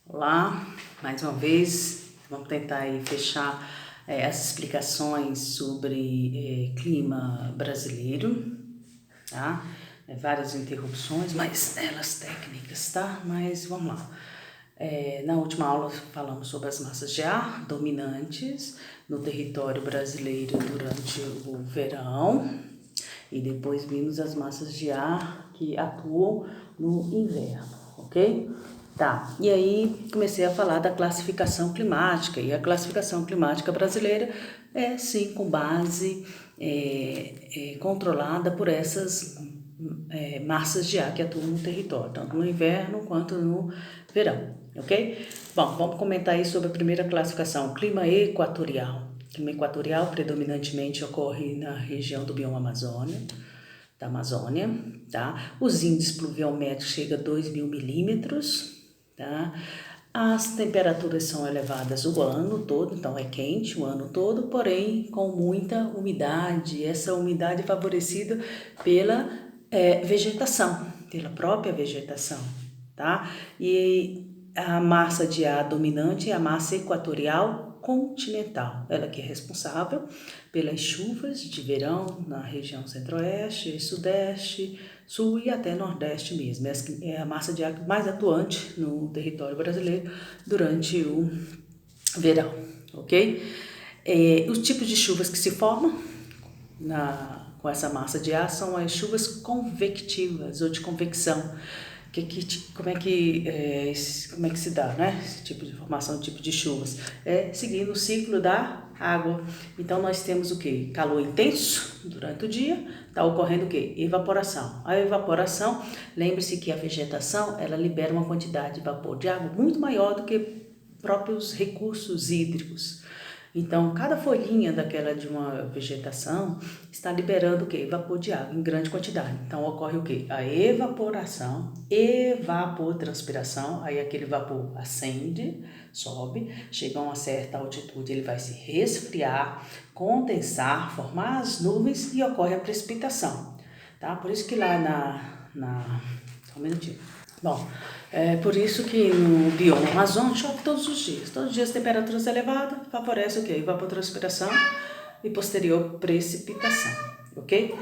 Olá, mais uma vez, vamos tentar aí fechar as explicações sobre clima brasileiro, tá? Várias interrupções, mas elas técnicas, tá? Mas vamos lá. Na última aula falamos sobre as massas de ar dominantes no território brasileiro durante o verão e depois vimos as massas de ar que atuam no inverno, ok? Tá, e aí comecei a falar da classificação climática, e a classificação climática brasileira é sim com base controlada por essas massas de ar que atuam no território, tanto no inverno quanto no verão, ok? Bom, vamos comentar aí sobre a primeira classificação, clima equatorial. Clima equatorial predominantemente ocorre na região do bioma Amazônia, da Amazônia, tá? Os índices pluviométricos chegam a 2.000 milímetros, tá? As temperaturas são elevadas o ano todo, então é quente o ano todo, porém com muita umidade. Essa umidade é favorecida pela vegetação, pela própria vegetação, tá? E a massa de ar dominante é a massa equatorial continental, ela que é responsável pelas chuvas de verão na região centro-oeste, sudeste, sul e até nordeste mesmo. É a massa de ar mais atuante no território brasileiro durante o verão, ok? Os tipos de chuvas que se formam com essa massa de ar são as chuvas convectivas ou de convecção. Como é que se dá, né? Esse tipo de formação, tipo de chuvas seguindo o ciclo da água. Então nós temos o que? Calor intenso durante o dia, está ocorrendo o que? Evaporação. A evaporação, lembre-se que a vegetação ela libera uma quantidade de vapor de água muito maior do que próprios recursos hídricos. Então, cada folhinha daquela de uma vegetação está liberando o quê? Vapor de água em grande quantidade. Então, ocorre o quê? A evaporação, evapotranspiração, aí aquele vapor ascende, sobe, chega a uma certa altitude, ele vai se resfriar, condensar, formar as nuvens e ocorre a precipitação, tá? Por isso que lá só um minutinho. Bom, por isso que no bioma Amazônia chove todos os dias. Todos os dias temperaturas elevadas, favorece o quê? Evapotranspiração e posterior precipitação, ok?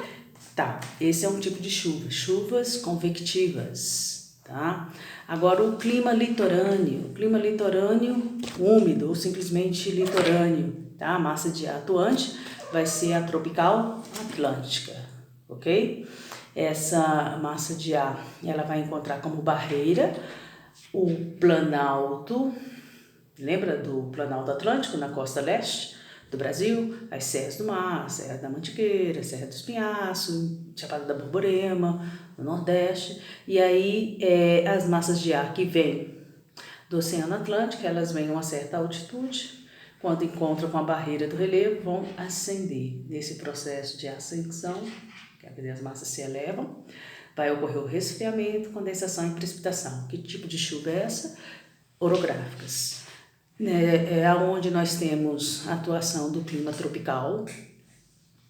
Tá, esse é um tipo de chuva, chuvas convectivas, tá? Agora o clima litorâneo úmido ou simplesmente litorâneo, tá? A massa de ar atuante vai ser a tropical atlântica, ok? Essa massa de ar, ela vai encontrar como barreira o Planalto, lembra do Planalto Atlântico na costa leste do Brasil? As serras do Mar, Serra da Mantiqueira, Serra do Espinhaço, Chapada da Borborema, no nordeste. E aí as massas de ar que vêm do Oceano Atlântico, elas vêm a uma certa altitude, quando encontram com a barreira do relevo, vão ascender. Nesse processo de ascensão, que as massas se elevam, vai ocorrer o resfriamento, condensação e precipitação. Que tipo de chuva é essa? Orográficas. É onde nós temos a atuação do clima tropical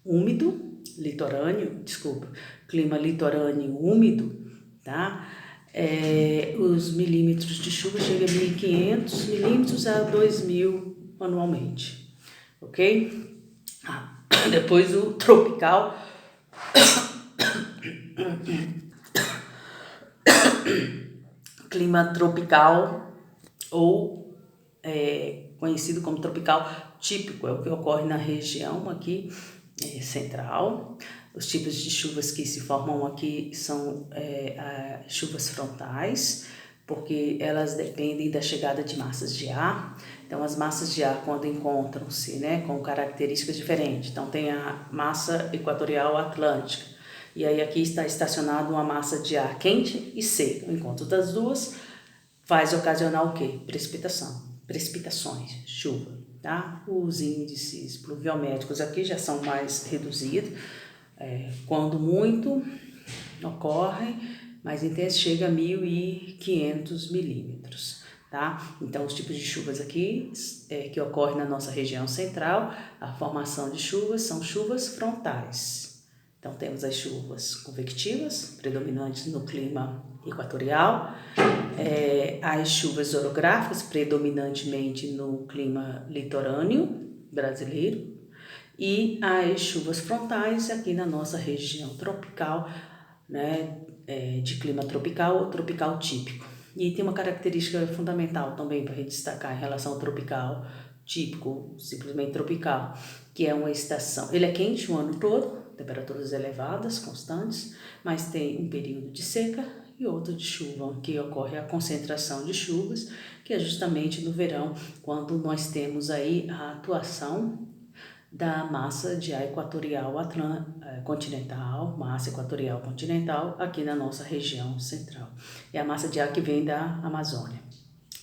úmido, clima litorâneo úmido, tá? Os milímetros de chuva chegam a 1.500 milímetros a 2.000 anualmente, ok? Depois o tropical clima tropical ou conhecido como tropical típico, é o que ocorre na região aqui central. Os tipos de chuvas que se formam aqui são chuvas frontais, porque elas dependem da chegada de massas de ar. Então, as massas de ar, quando encontram-se com características diferentes, então tem a massa equatorial atlântica, e aí aqui está estacionada uma massa de ar quente e seca. O encontro das duas faz ocasionar o quê? Precipitações, chuva, tá? Os índices pluviométricos aqui já são mais reduzidos, quando muito ocorre, mais intenso chega a 1.500 milímetros, tá? Então, os tipos de chuvas aqui que ocorrem na nossa região central, a formação de chuvas são chuvas frontais, Então temos as chuvas convectivas, predominantes no clima equatorial, as chuvas orográficas, predominantemente no clima litorâneo brasileiro, e as chuvas frontais aqui na nossa região tropical, né, de clima tropical ou tropical típico. E tem uma característica fundamental também para a gente destacar em relação ao tropical típico, simplesmente tropical, que é uma estação, ele é quente o ano todo, temperaturas elevadas, constantes, mas tem um período de seca e outro de chuva, que ocorre a concentração de chuvas, que é justamente no verão, quando nós temos aí a atuação da massa de ar equatorial continental, massa equatorial continental, aqui na nossa região central. É a massa de ar que vem da Amazônia.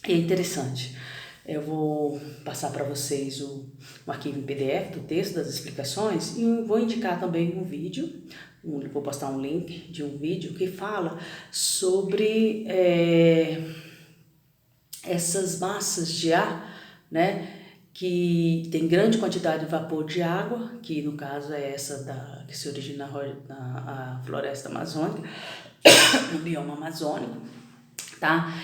E é interessante, eu vou passar para vocês o arquivo em PDF do texto, das explicações, e vou indicar também um vídeo, vou postar um link de um vídeo que fala sobre essas massas de ar, né, que tem grande quantidade de vapor de água, que no caso é essa que se origina na floresta amazônica, no bioma amazônico, tá?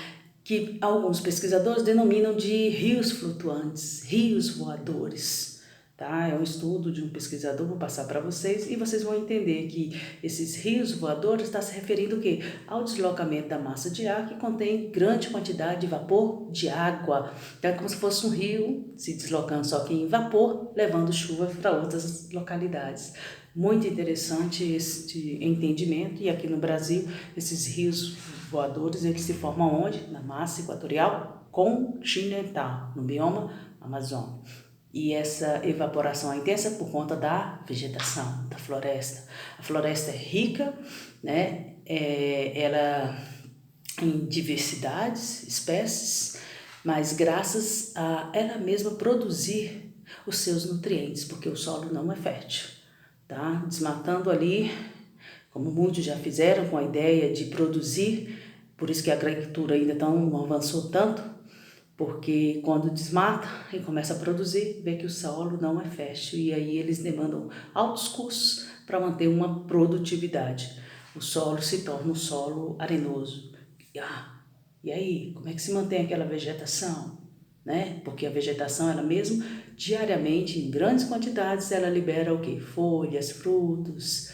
Que alguns pesquisadores denominam de rios flutuantes, rios voadores, tá? É um estudo de um pesquisador, vou passar para vocês, e vocês vão entender que esses rios voadores está se referindo o quê? Ao deslocamento da massa de ar que contém grande quantidade de vapor de água. Então é como se fosse um rio se deslocando só que em vapor, levando chuva para outras localidades. Muito interessante esse entendimento, e aqui no Brasil, esses rios voadores, eles se formam onde? Na massa equatorial continental, no bioma amazônico. E essa evaporação é intensa por conta da vegetação, da floresta. A floresta é rica, né? Ela em diversidades, espécies, mas graças a ela mesma produzir os seus nutrientes, porque o solo não é fértil, tá? Desmatando ali, como muitos já fizeram com a ideia de produzir, por isso que a agricultura ainda não avançou tanto, porque quando desmata e começa a produzir, vê que o solo não é fértil e aí eles demandam altos custos para manter uma produtividade. O solo se torna um solo arenoso. E aí, como é que se mantém aquela vegetação? Né? Porque a vegetação, ela mesmo, diariamente, em grandes quantidades, ela libera o quê? Folhas, frutos,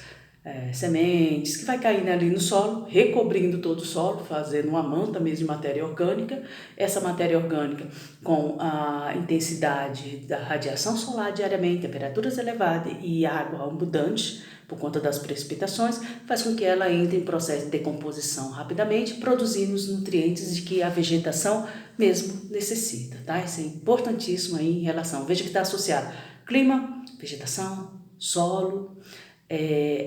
sementes, que vai caindo ali no solo, recobrindo todo o solo, fazendo uma manta mesmo de matéria orgânica. Essa matéria orgânica, com a intensidade da radiação solar diariamente, temperaturas elevadas e água abundante, por conta das precipitações, faz com que ela entre em processo de decomposição rapidamente, produzindo os nutrientes de que a vegetação mesmo necessita, tá? Isso é importantíssimo aí em relação, veja que está associado clima, vegetação, solo,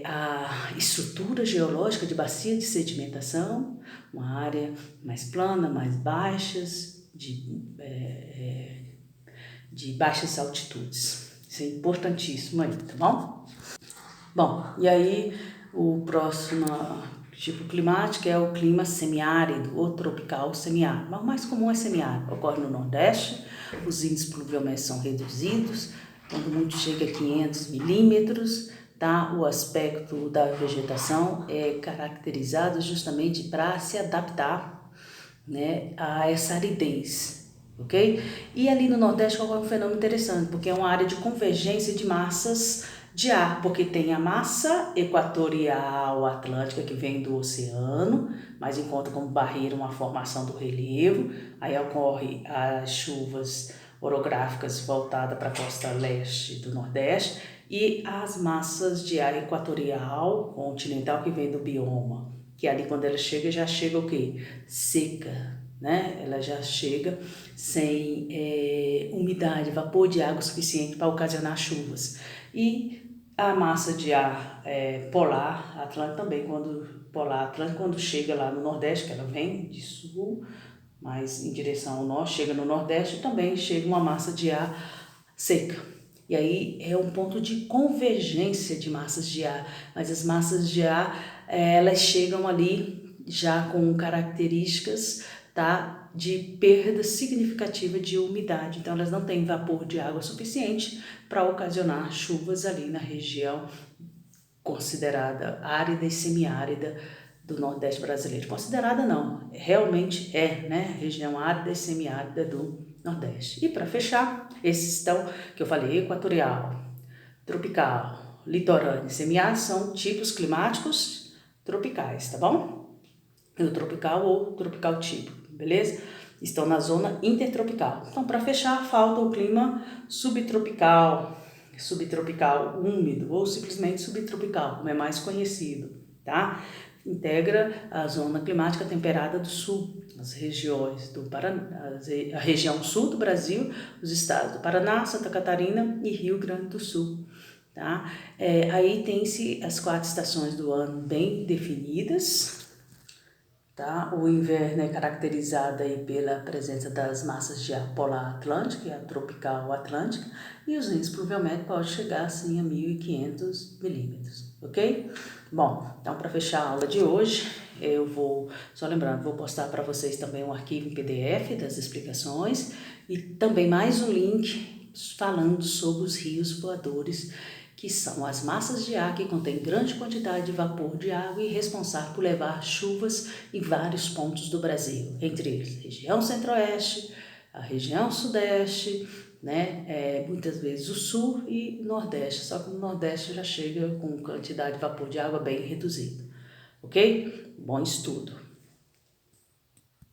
a estrutura geológica de bacia de sedimentação, uma área mais plana, mais baixas, de baixas altitudes. Isso é importantíssimo aí, tá bom? Bom, e aí o próximo tipo climático é o clima semiárido ou tropical semiárido. Mas o mais comum é semiárido, ocorre no Nordeste, os índices pluviométricos são reduzidos, quando muito chega a 500 milímetros, tá? O aspecto da vegetação é caracterizado justamente para se adaptar, né, a essa aridez, ok? E ali no Nordeste ocorre um fenômeno interessante, porque é uma área de convergência de massas de ar, porque tem a massa equatorial atlântica que vem do oceano, mas encontra como barreira uma formação do relevo, aí ocorre as chuvas orográficas voltadas para a costa leste do Nordeste, e as massas de ar equatorial continental que vem do bioma, que ali quando ela chega, já chega o quê? Seca, né? Ela já chega sem umidade, vapor de água suficiente para ocasionar chuvas. E a massa de ar polar atlântico também, quando chega lá no Nordeste, que ela vem de sul, mas em direção ao norte, chega no Nordeste, também chega uma massa de ar seca. E aí é um ponto de convergência de massas de ar, mas as massas de ar, elas chegam ali já com características, tá, de perda significativa de umidade, então elas não têm vapor de água suficiente para ocasionar chuvas ali na região considerada árida e semiárida do Nordeste brasileiro. Considerada não, realmente é, né? Região árida e semiárida do Nordeste. E para fechar, esses estão, que eu falei, equatorial, tropical, litorâneo e semiárido, são tipos climáticos tropicais, tá bom? O tropical ou tropical tipo, beleza? Estão na zona intertropical. Então, para fechar, falta o clima subtropical, subtropical úmido ou simplesmente subtropical, como é mais conhecido, tá? Integra a zona climática temperada do sul, as regiões do Paraná, a região sul do Brasil, os estados do Paraná, Santa Catarina e Rio Grande do Sul. Tá? Aí tem-se as 4 estações do ano bem definidas. Tá? O inverno é caracterizado aí pela presença das massas de ar polar atlântica e a tropical atlântica, e os índices pluviométricos podem chegar assim a 1.500 milímetros, ok? Bom, então para fechar a aula de hoje, eu vou, só lembrando, vou postar para vocês também um arquivo em PDF das explicações e também mais um link falando sobre os rios voadores, que são as massas de ar que contêm grande quantidade de vapor de água e responsável por levar chuvas em vários pontos do Brasil, entre eles região centro-oeste, a região sudeste, né, muitas vezes o sul e nordeste, só que no nordeste já chega com quantidade de vapor de água bem reduzida, ok? Bom estudo!